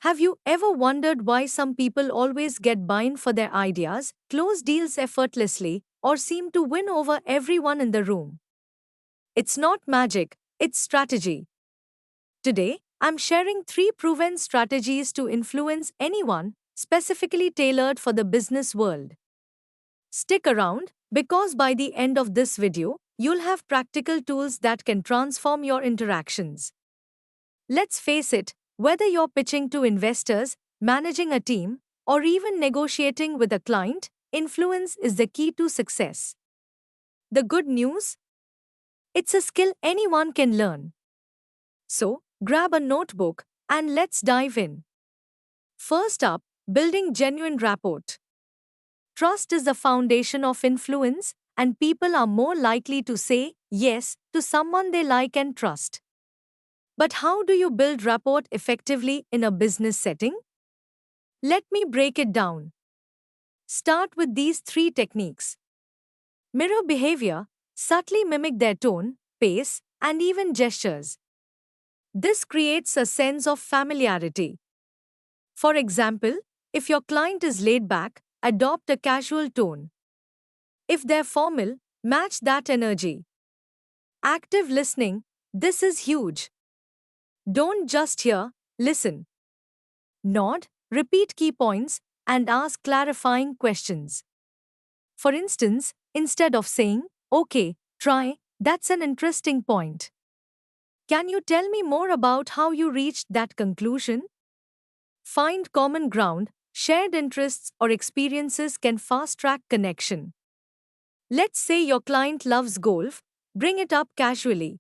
Have you ever wondered why some people always get buy-in for their ideas, close deals effortlessly, or seem to win over everyone in the room? It's not magic, it's strategy. Today, I'm sharing 3 proven strategies to influence anyone, specifically tailored for the business world. Stick around, because by the end of this video, you'll have practical tools that can transform your interactions. Let's face it, whether you're pitching to investors, managing a team, or even negotiating with a client, influence is the key to success. The good news? It's a skill anyone can learn. So, grab a notebook and let's dive in. First up, building genuine rapport. Trust is the foundation of influence, and people are more likely to say yes to someone they like and trust. But how do you build rapport effectively in a business setting? Let me break it down. Start with these 3 techniques. Mirror behavior, subtly mimic their tone, pace, and even gestures. This creates a sense of familiarity. For example, if your client is laid back, adopt a casual tone. If they're formal, match that energy. Active listening, this is huge. Don't just hear, listen. Nod, repeat key points, and ask clarifying questions. For instance, instead of saying, okay, try, that's an interesting point. Can you tell me more about how you reached that conclusion? Find common ground, shared interests or experiences can fast track connection. Let's say your client loves golf, bring it up casually.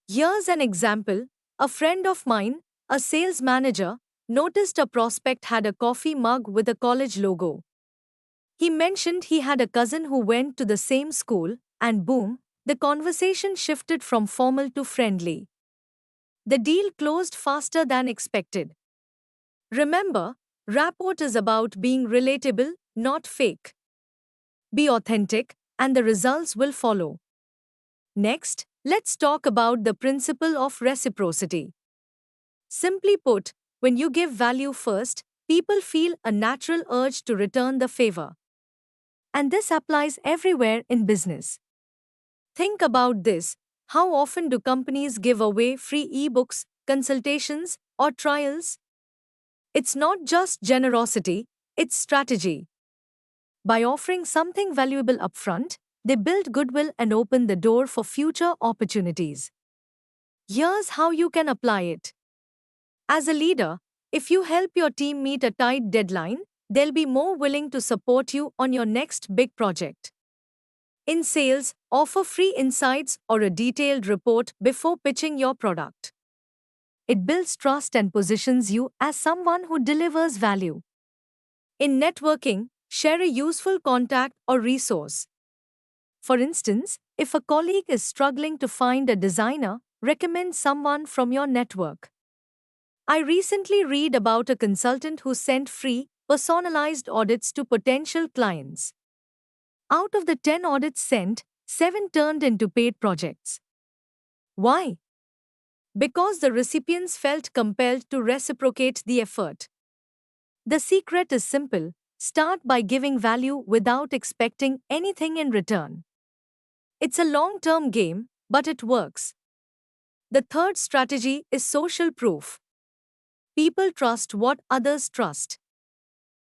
Here's an example. A friend of mine, a sales manager, noticed a prospect had a coffee mug with a college logo. He mentioned he had a cousin who went to the same school, and boom, the conversation shifted from formal to friendly. The deal closed faster than expected. Remember, rapport is about being relatable, not fake. Be authentic, and the results will follow. Next, let's talk about the principle of reciprocity. Simply put, when you give value first, people feel a natural urge to return the favor. And this applies everywhere in business. Think about this. How often do companies give away free ebooks, consultations, or trials? It's not just generosity, it's strategy. By offering something valuable upfront, they build goodwill and open the door for future opportunities. Here's how you can apply it. As a leader, if you help your team meet a tight deadline, they'll be more willing to support you on your next big project. In sales, offer free insights or a detailed report before pitching your product. It builds trust and positions you as someone who delivers value. In networking, share a useful contact or resource. For instance, if a colleague is struggling to find a designer, recommend someone from your network. I recently read about a consultant who sent free, personalized audits to potential clients. Out of the 10 audits sent, 7 turned into paid projects. Why? Because the recipients felt compelled to reciprocate the effort. The secret is simple: start by giving value without expecting anything in return. It's a long-term game, but it works. The third strategy is social proof. People trust what others trust.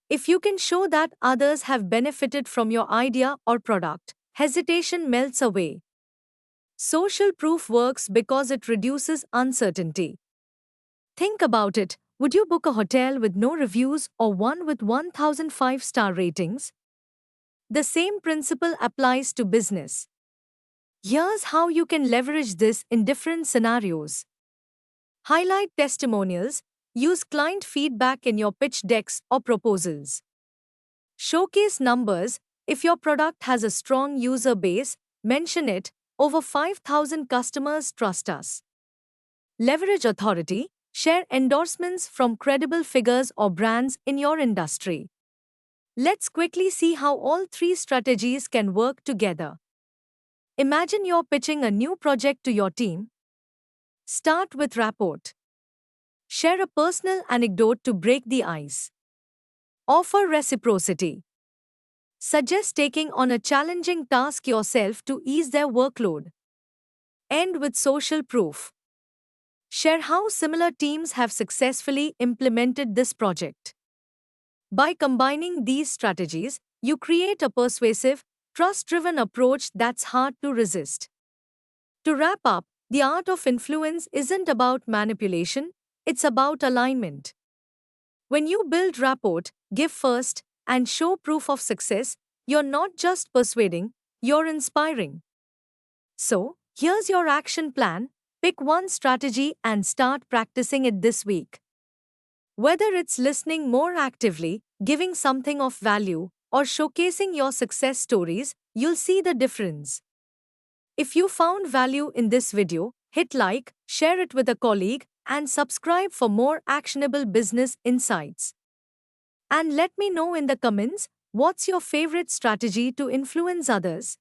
If you can show that others have benefited from your idea or product, hesitation melts away. Social proof works because it reduces uncertainty. Think about it. Would you book a hotel with no reviews or one with 1000 5-star ratings? The same principle applies to business. Here's how you can leverage this in different scenarios. Highlight testimonials. Use client feedback in your pitch decks or proposals. Showcase numbers. If your product has a strong user base, mention it. Over 5,000 customers trust us. Leverage authority. Share endorsements from credible figures or brands in your industry. Let's quickly see how all 3 strategies can work together. Imagine you're pitching a new project to your team. Start with rapport. Share a personal anecdote to break the ice. Offer reciprocity. Suggest taking on a challenging task yourself to ease their workload. End with social proof. Share how similar teams have successfully implemented this project. By combining these strategies, you create a persuasive, trust driven approach that's hard to resist. To wrap up, the art of influence isn't about manipulation, it's about alignment. When you build rapport, give first, and show proof of success, you're not just persuading, you're inspiring. So, here's your action plan. Pick one strategy and start practicing it this week. Whether it's listening more actively, giving something of value, or showcasing your success stories, you'll see the difference. If you found value in this video, hit like, share it with a colleague, and subscribe for more actionable business insights. And let me know in the comments what's your favorite strategy to influence others.